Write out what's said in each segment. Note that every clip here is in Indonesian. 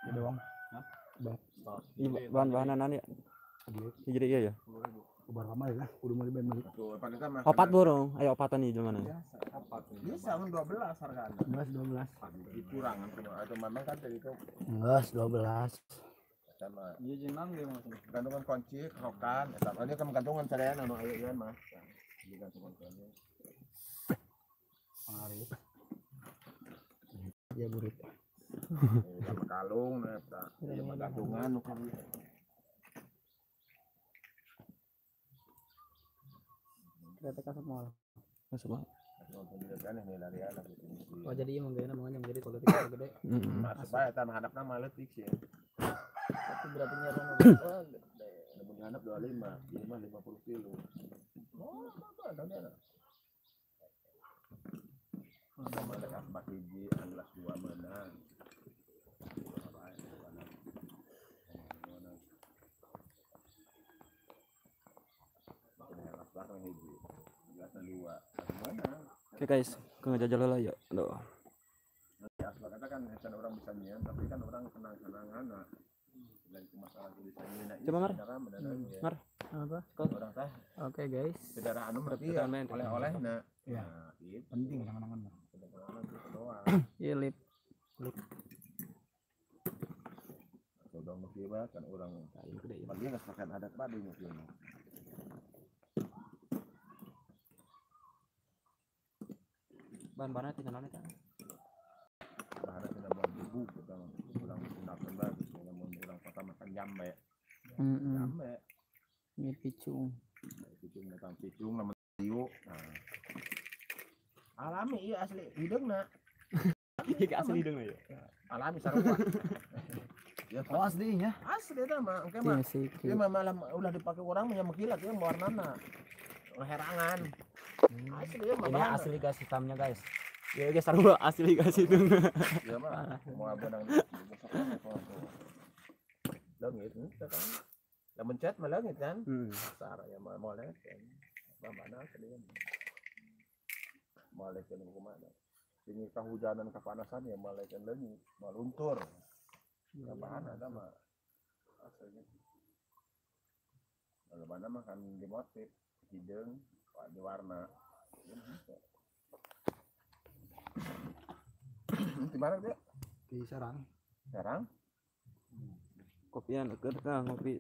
doang. Bahan-bahanan ya. Jadi iya ya. Ubar lama ya, udah mulai beli. Opat burung, ayo opatan nih gimana? Bisa 12 harganya. 12. Dikurangan atau memang kan dari itu. Enggak, 12. Sama. Iya jenang dia maksudnya. Gantungan kunci, rokan, eta ini kan gantungan sarean anu aya ieu mah. Di gantungan kunci. Pengaruh. Ya burit. Sama kalung eta. Ieu mah gantungan nu kieu. Kita kasih mal. Masuk Bang. Oh jadi emang gaya namanya jadi kalau kita gede. Masuk bae eta hadapna mah leutik sih. Itu berarti nyerang gede. Mun handap 25, ieu mah 50 kilo. Oh, apa ada. Sama ada asbak hiji, anglas 2 menang. Oke guys, ke ngejajal lah ya. Aduh. Asbak kata kan orang bisa nyian, tapi kan orang kenang-kenangan dari masalah tulisannya. Coba Mar. Mar. Apa? Orang teh. Oke guys. Saudara anu berarti ya oleh-oleh nah. Ya. Penting jangan-jangan. Iya lip. Udah musibah kan orang pagi nggak pakai adat padi mungkin. Bahan-bahannya tinggal nanti kan. Bahannya tidak mau bubu kita ulang gunakan bagus namun ulang kota makan jambe. Jambe. Ini picung. Picung datang picung nama tiu. Alami iya asli hidungna. Iya asli hidung ya. Alami sarua. Ya oh aslinya. Asli eta mah engke mah. Ieu mah malah ulah dipake urang mah mengkilat ieu warnana. Herangan. Asli ieu mah. Ini asli gas hitamnya guys. Ya guys sarua asli guys hidung. Ieu mah moal benang di leungit kan. Lamun cat mah leungit kan. Sar ya moal kan. Bambana asli. Malaikan kumaha. Ini kehujanan kepanasan ya malaikan leungit, maluntur. Bahan ada mah aslinya. Kalau mana mah kan di motif hidung, di warna. Di mana dia? Di Serang. Serang? Kopian dekat ngopi.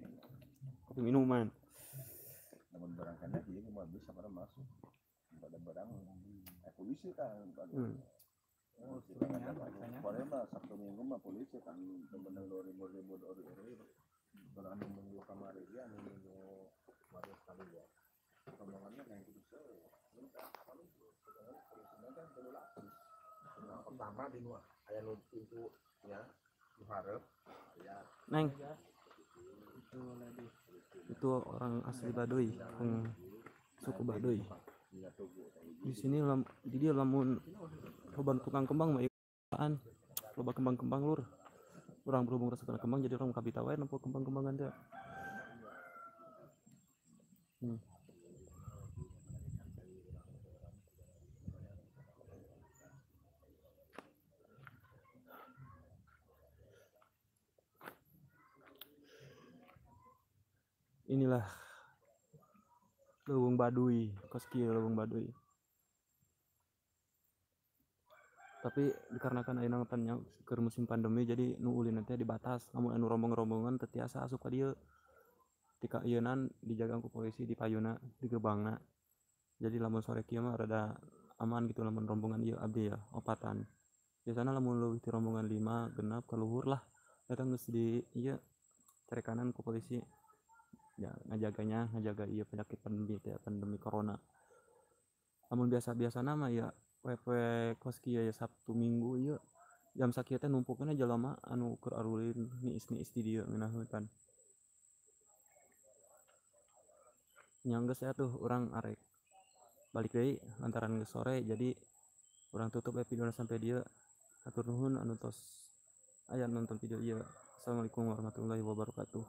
Kopi minuman. Namun barangkali dia cuma bisa pada masuk. Pada barang polisi kan. Oh, soalnya mah Sabtu Minggu mah polisi kan bener-bener ribu kalau anu minggu kamari dia anu minggu kemarin sekali ya rombongannya kayak gitu sih kan perlu lapis pertama di luar aya nu pintu ya di hareup ya Neng itu orang asli Baduy, suku Baduy. Di sini di dia lamun loba tukang kembang mah ikaan loba kembang-kembang lur. Urang berhubung rasa kembang jadi orang kabita wae nempo kembang-kembangan teh. Inilah Leuweung Baduy, kos kieu Leuweung Baduy. Tapi dikarenakan ayeuna tanya keur musim pandemi jadi nu ulin teh dibatas, lamun anu rombong-rombongan teu tiasa asup ka dieu. Tika ieunan dijaga ku polisi di payuna di gerbangna. Jadi lamun sore kieu mah rada aman gitu lamun rombongan ieu abdi ya opatan. Biasana lamun leuwih ti rombongan 5 genap ka luhur lah eta geus di ieu carekanan ku polisi. Ya ngajaga ieu penyakit pandemi corona. Lamun biasa-biasana mah ya we kos kieu ya Sabtu Minggu ieu jam sakieu teh numpukna jalema anu keur arulin niis-niis di dieu ngeunaheun. Nya geus atuh urang arek balik deui lantaran geus sore jadi urang tutup videona sampai dieu. Hatur nuhun anu tos aya nonton video ieu. Assalamualaikum warahmatullahi wabarakatuh.